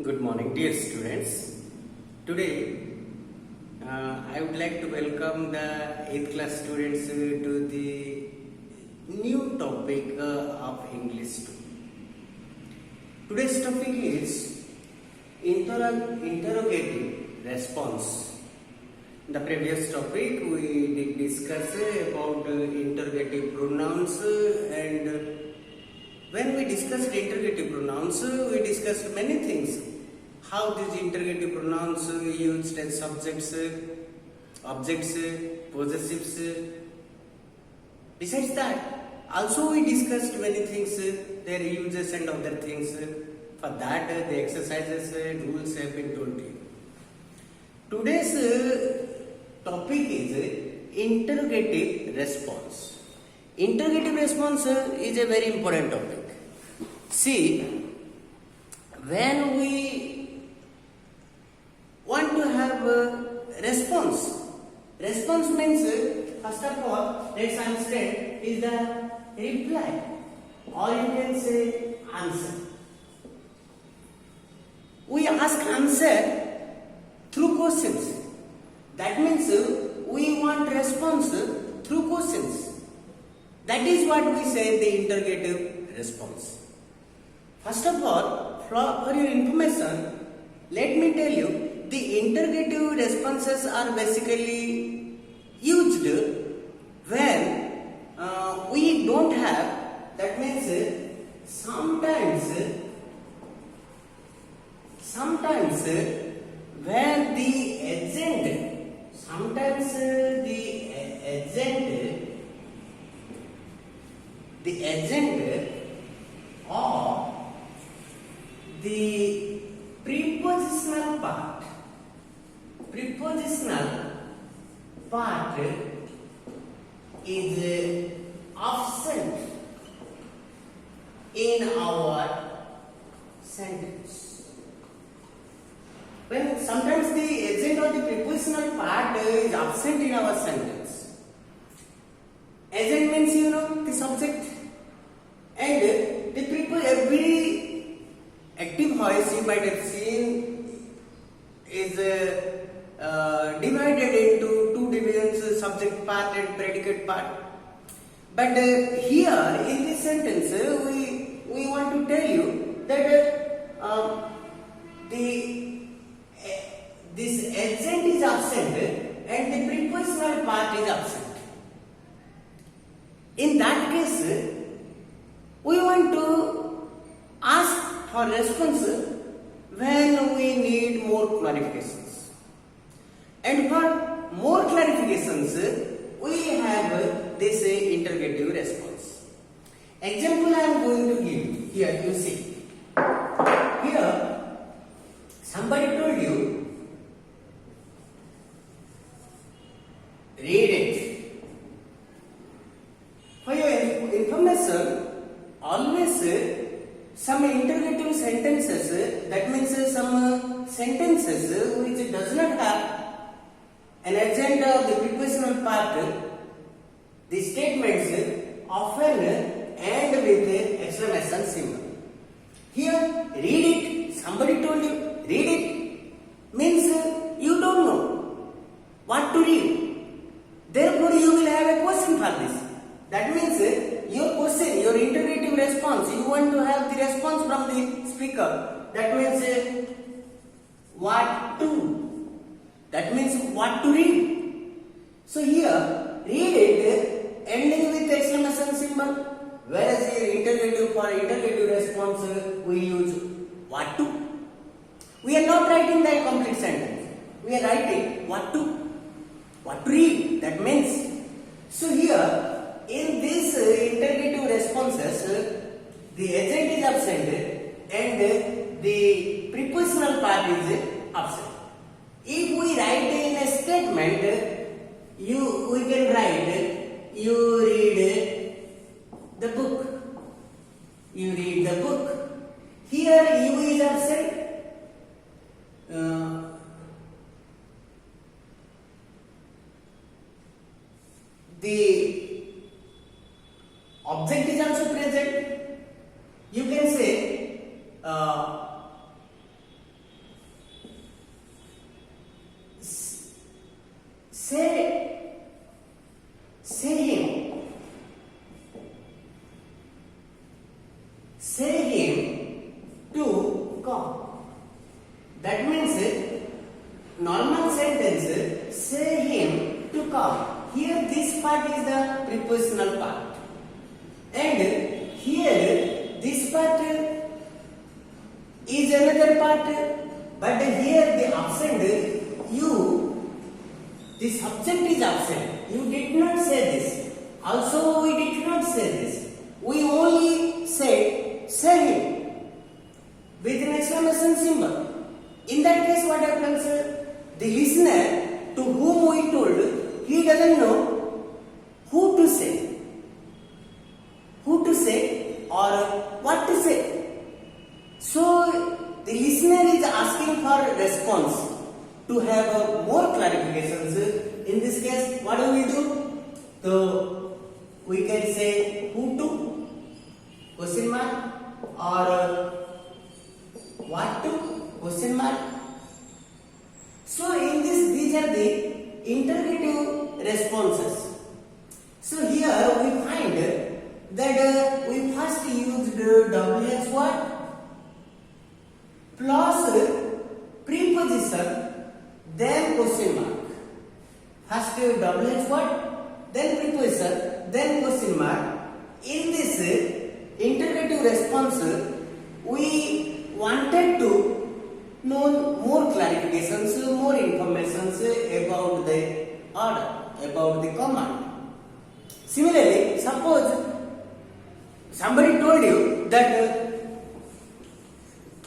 Good morning, dear students. Today, I would like to welcome the 8th class students to the new topic of English. Today's topic is interrogative response. In the previous topic, we did discuss about interrogative pronouns and when we discussed interrogative pronouns, we discussed many things. How these interrogative pronouns used as subjects, objects, possessives. Besides that, also we discussed many things, their uses and other things. For that, the exercises, rules have been told to you. Today's topic is interrogative response. Interrogative response is a very important topic. See, when we want to have a response means, first of all, let's understand, is the reply, or you can say answer. We ask answer through questions. That means we want response through questions. That is what we say the interrogative response. First of all, for your information, let me tell you, the interrogative responses are basically used when we don't have, that means sometimes when the agent, or the prepositional part is absent in our sentence. When sometimes the agent or the prepositional part is absent in our sentence. Agent means the subject, and every active voice you might have seen is divided into two divisions, subject part and predicate part. But here in this sentence, we want to tell you that this agent is absent and the prepositional part is absent. In that case, we want to ask for response when we need more clarifications. And for more clarifications, we have this interrogative response. Example I am going to give. Here you see. Here somebody told you, read it. For your information, always some interrogative sentences, that means some sentences which does not have an agent of the prepositional part, the statements often end with exclamation symbol. Here, read it, somebody told you, read it, means you don't know what to read. Therefore, you will have a question for this. That means your question, your interrogative response, you want to have the response from the speaker. That means what to. That means what to read. So here, read it ending with exclamation symbol. Whereas here interrogative, for interrogative response we use what to. We are not writing the complete sentence. We are writing what to read. That means. So here, in these interrogative responses, the agent is absent and the prepositional part is absent. If we write in a statement, we can write, you read the book. You read the book. Here you is absent. The object is also present. You can say him to come. That means normal sentence, say him to come. Here this part is the prepositional part. And here this part is another part. But here the absent, the subject is absent. You did not say this. Also we did not say this. We only said, say him with an exclamation symbol. In that case, what happens? The listener to whom we told, he doesn't know who to say or what to say. So the listener is asking for response to have more clarifications. In this case, what do? So we can say who to, question mark, or what to, question mark. So in this, these are the interrogative responses. So here we find that we first used WH word plus preposition, then question mark. First WH word, then preposition, then question mark. In this interrogative response, we wanted to know more clarifications, more information about the order, about the command. Similarly, suppose somebody told you that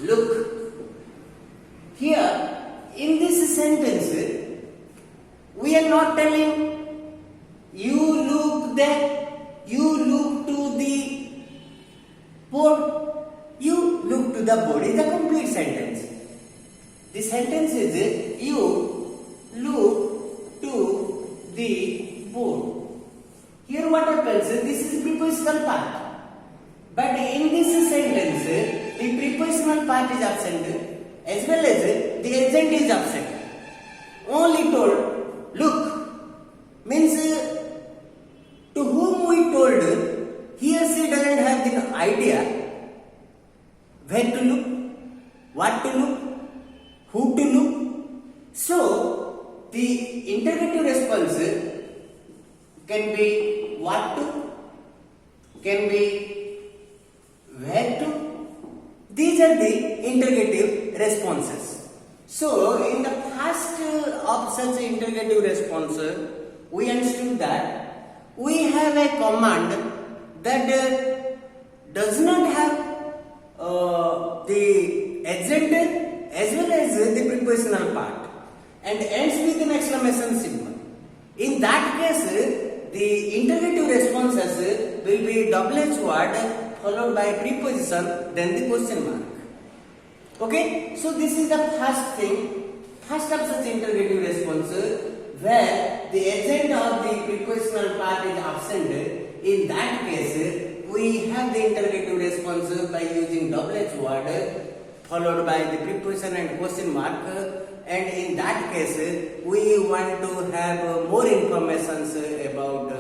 look, here in this sentence, we are not telling you look there, you look to the board, you look to the board. Is a complete sentence. The sentence is you look to the board. Here what happens? This is prepositional part. But in this sentence, the prepositional part is absent as well as the agent is absent. Only told, look, means to whom we told, he or she doesn't have the idea where to look, what to look, who to look. So, the interrogative response can be what to, can be where to. These are the interrogative responses. So, in the first of such interrogative response, we understood that we have a command that does not have the agent as well as the prepositional part and ends with an exclamation symbol. In that case, the interrogative responses will be WH word followed by preposition, then the question mark. Okay, so this is the first thing, first of such interrogative response where the agent of the prepositional part is absent. In that case, we have the interrogative response by using WH word followed by the preposition and question mark. And in that case, we want to have more information about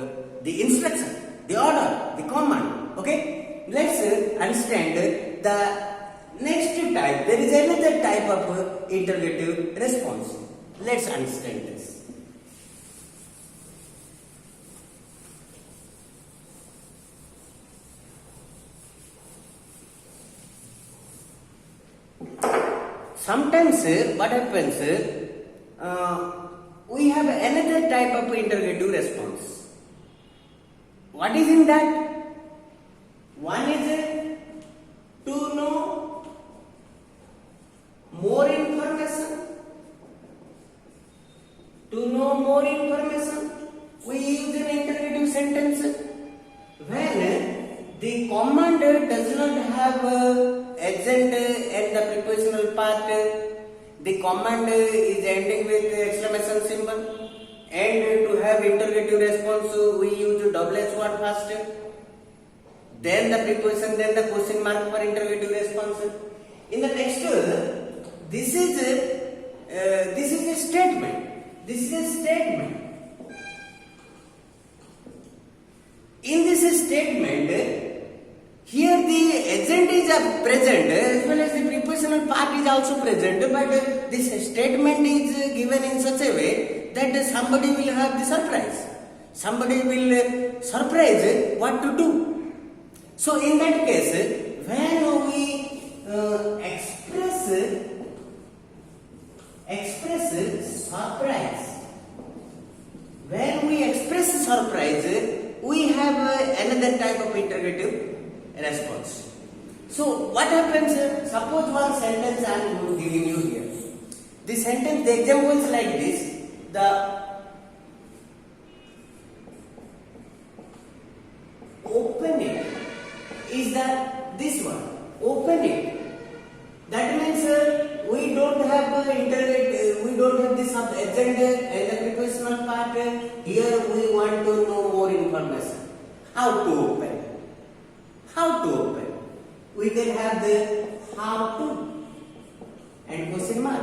the instruction, the order, the command. Okay. Let's understand the next type. There is another type of interrogative response. Let's understand this. Sometimes what happens, we have another type of interrogative response. What is in that? One is to know more information. To know more information, we use an interrogative sentence. When the command does not have agent and the prepositional part, the command is ending with exclamation symbol, and to have interrogative response, we use WH word first. Then the preposition, then the question mark for interrogative response. In the next, this is a statement. This is a statement. In this statement, Here the agent is present as well as the prepositional part is also present, but this statement is given in such a way that somebody will have the surprise. Somebody will surprise what to do. So in that case, when we express surprise, when we express surprise, we have another type of interrogative response. So what happens? Suppose one sentence I am giving you here. The sentence, the example is like this: the open it is this one. Open it. That means we don't have we don't have this agent and the prepositional part. Here we want to know more information. How to open? How to open? We can have the how to and question mark.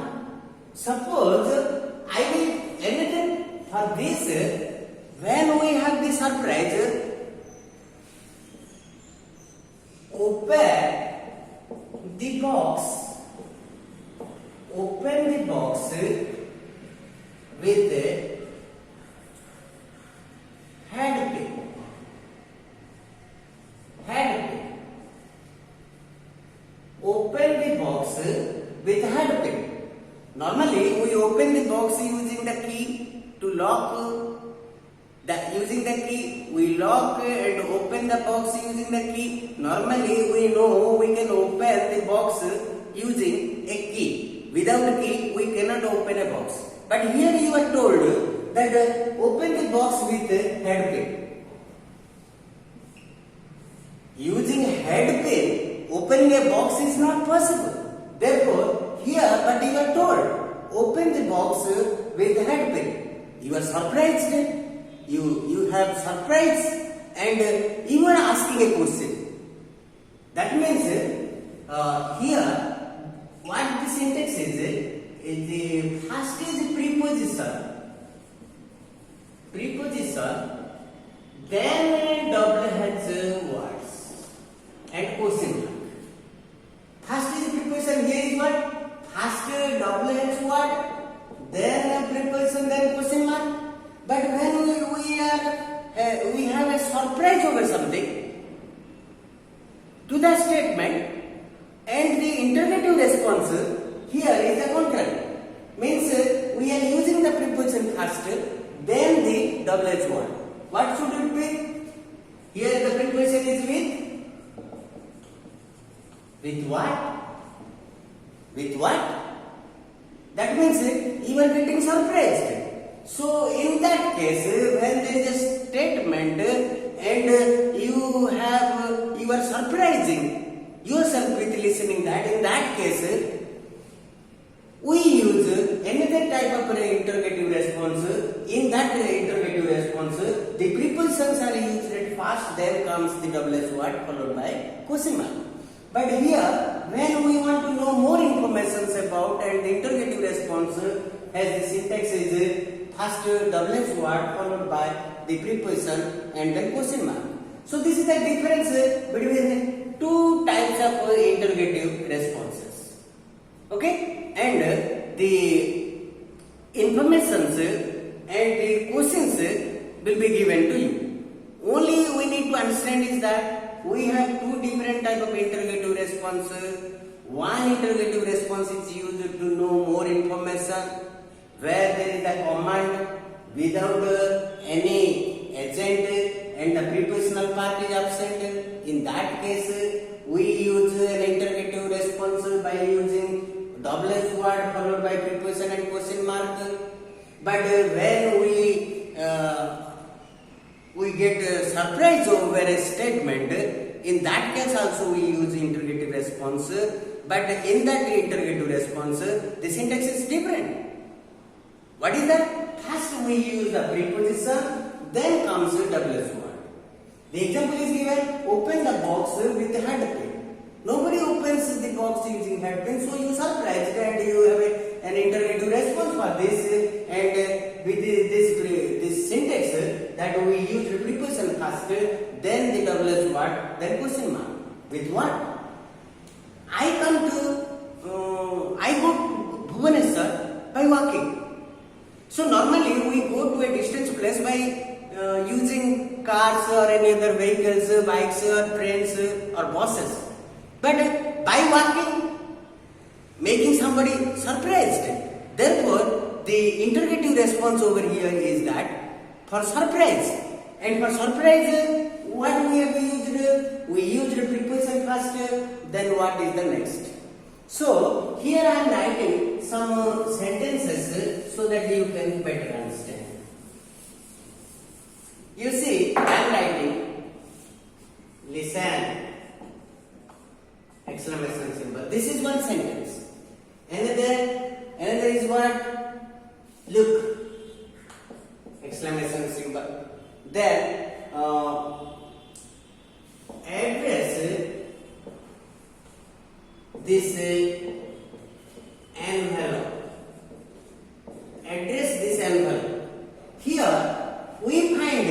Suppose I will anything for this when we have the surprise. Open the box. Open the box with head pin. Head pin. Open the box with head pin. Normally, we open the box using the key to lock. Using the key, we lock and open the box using the key. Normally, we know we can open the box using a key. Without a key, we cannot open a box. But here you are told that open the box with head pin. Using head pin, opening a box is not possible. Therefore, here, but you are told, open the box with head pin. You are surprised. You have surprise and you are asking a question. That means here what the syntax is the first is preposition, then double H words and question mark. First is preposition, here is what? First double H word, then preposition, then question mark. But when we have a surprise over something to the statement and the interrogative response here is the contrary. Means we are using the preposition first, then the double H word. What should it be? Here the preposition is with what? With what? That means you are getting surprised. So in that case, when there is a statement and you are surprising yourself with listening that, in that case, we use another type of interrogative response. In that interrogative response, the prepositions are used at first, then comes the double S word followed by question mark. But here, when we want to know more information about and the interrogative response, as the syntax is first double S word followed by the preposition and then question mark. So this is the difference between two types of interrogative responses. Okay, and the informations and the questions will be given to you. Only we need to understand is that we have two different type of interrogative response. One interrogative response is used to know more information, where there is a command without any agent and the prepositional part is absent. In that case, we use an interrogative response by using double S word followed by preposition and question mark. But when we get surprise over a statement, in that case also we use interrogative response. But in that interrogative response, the syntax is different. What is that? First we use the preposition, then comes the double S word. The example is given, open the box with the head pin. Nobody opens the box using head pin, so you are surprised and you have an interrogative response for this. And with this syntax that we use the preposition first, then the double S word, then question mark. With what? I go to Bhubaneswar by walking. So normally we go to a distant place by using cars or any other vehicles, bikes or trains or buses. But by walking, making somebody surprised. Therefore, the interrogative response over here is that for surprise. And for surprise, what we have used? We used preposition first, then what is the next? So, here I am writing some sentences so that you can better understand. You see, I am writing, listen, exclamation symbol. This is one sentence. Another is what? Look, exclamation symbol. Then, address this envelope. Address this envelope. Here we find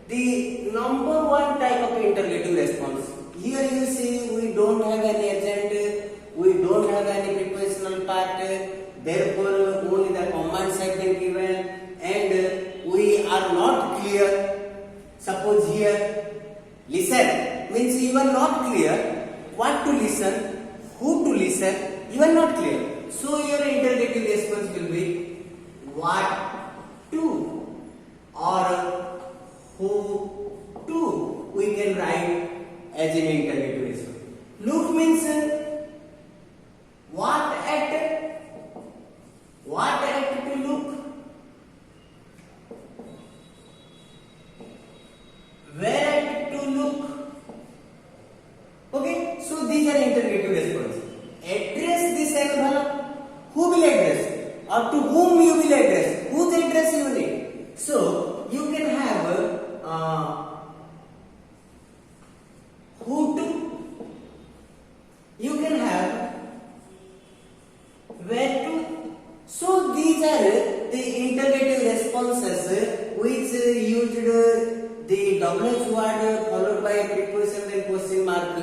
the number one type of interrogative response. Here you see we don't have any agent, we don't have any prepositional part, therefore only the commands have been given and we are not clear. Suppose here listen means you are not clear what to listen, who to listen, you are not clear. So your interrogative response will be what to or who to. We can write as an interrogative response. Look means what at to look, where at to look. Okay, so these are interrogative responses. Address this envelope. Who will address? Or to whom you will address? Whose address you need? So you can have who to. You can have where to. So these are the interrogative responses which used the WH word followed by a preposition and question mark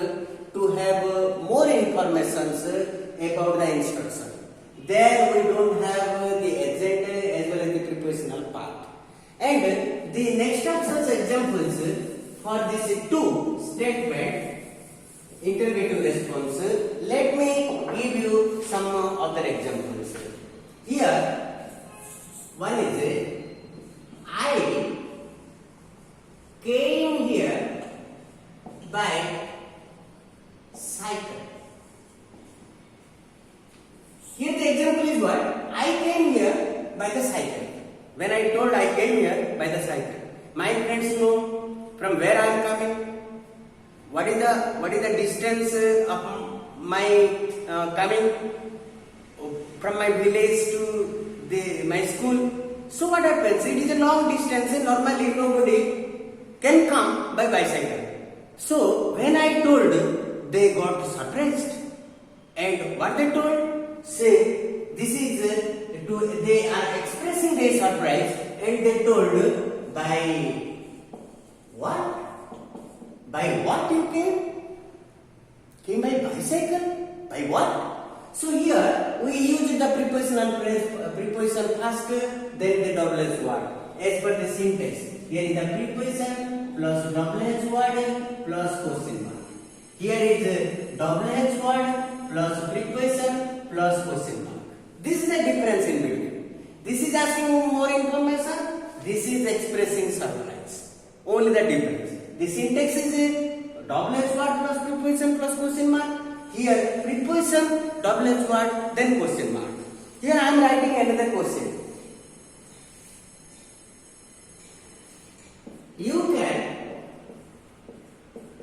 to have more information about the instruction. There we don't have the agent as well as the prepositional part. And the next of such examples for this two statement interrogative response, let me give you some other examples. Here one is I came here by cycle. Here the example is what? I came here by the cycle. When I told I came here by the cycle, my friends know from where I am coming. What is the distance of my coming from my village to my school? So what happens? It is a long distance and normally nobody can come by bicycle. So when I told, they got surprised. And what they told? Say, this is they are expressing their surprise and they told by what? By what you came? Came by bicycle? By what? So here we use the prepositional phrase, preposition first, then the WH word as per the syntax. Here is the preposition plus WH word plus question mark. Here is WH word plus preposition plus question mark. This is the difference in between. This is asking more information. This is expressing surprise. Only the difference. The syntax is WH word plus preposition plus question mark. Here preposition, WH word, then question mark. Here I am writing another question. You can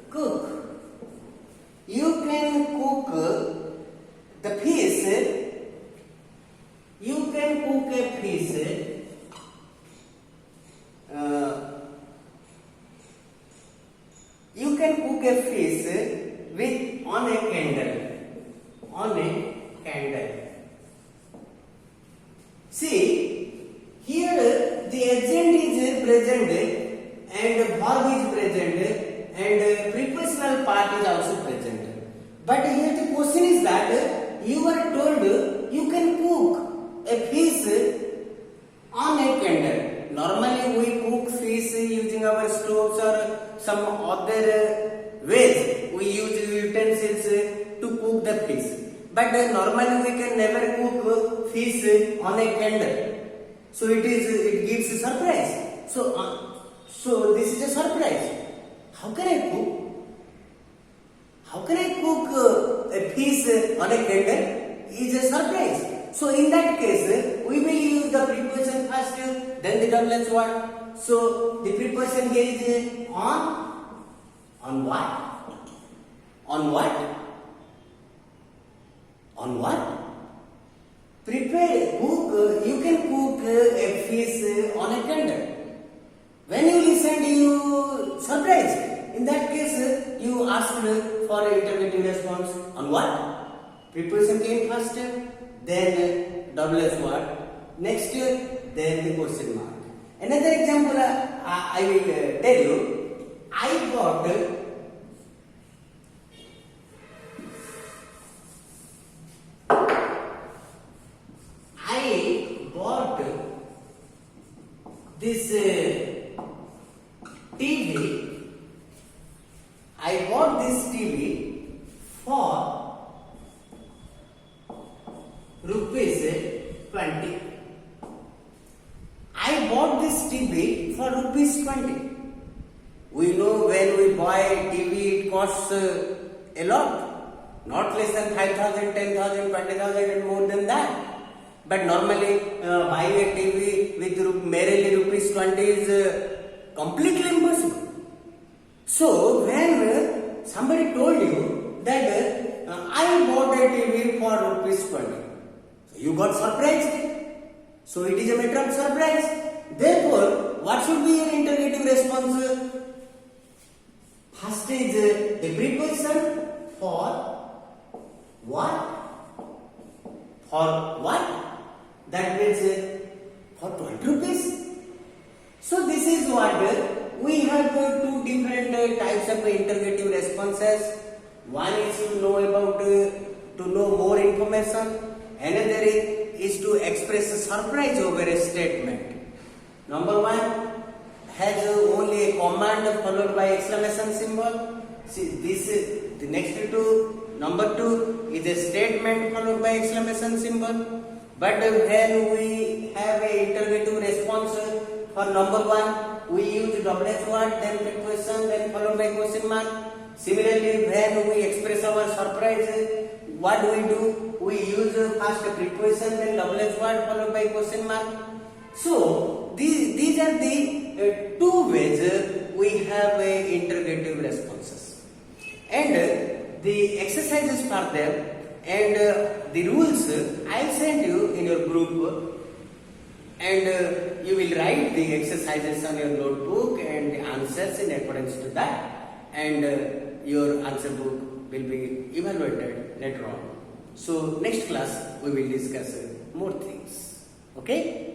cook. You can cook the fish. You can cook a fish. You can cook a fish with on a candle. On a candle. See, here the agent is present and verb is present and prepositional part is also you are told you can cook a fish on a candle. Normally we cook fish using our stoves or some other ways. We use utensils to cook the fish. But normally we can never cook fish on a candle. So it gives a surprise. So this is a surprise. How can I cook? How can I cook a fish on a candle? Is a surprise. So in that case, we will use the preposition first, then the double H word. So the preposition here is on what? On what? On what? Prepare, cook, you can cook a fish on a candle. When you listen, you surprised. In that case, you asked for an interrogative response. On what? Preposition came first, then double S word. Next, then the question mark. Another example I will tell you. I bought this TV. I bought this TV for rupees 20. I bought this TV for rupees 20. We know when we buy TV, it costs a lot. Not less than 5,000, 10,000, 20,000 and more than that. But normally buying a TV with merely rupees 20 is completely impossible. So when somebody told you that I bought a TV for rupees 20, so you got surprised. So it is a matter of surprise. Therefore, what should be your interrogative response? First is the preposition for what? For what? That means for 20 rupees. So this is what we have two different types of interrogative responses. One is to know about to know more information. Another is to express a surprise over a statement. Number one has only a command followed by exclamation symbol. See, this the next two. Number two is a statement followed by exclamation symbol. But when we have a interrogative response for number one, we use double H word, then preposition, then followed by question mark. Similarly, when we express our surprise, what do? We use first preposition, then double H word followed by question mark. So these are the two ways we have interrogative responses, and the exercises for them. And the rules I'll send you in your group, and you will write the exercises on your notebook and the answers in accordance to that, and your answer book will be evaluated later on. So next class we will discuss more things. Okay.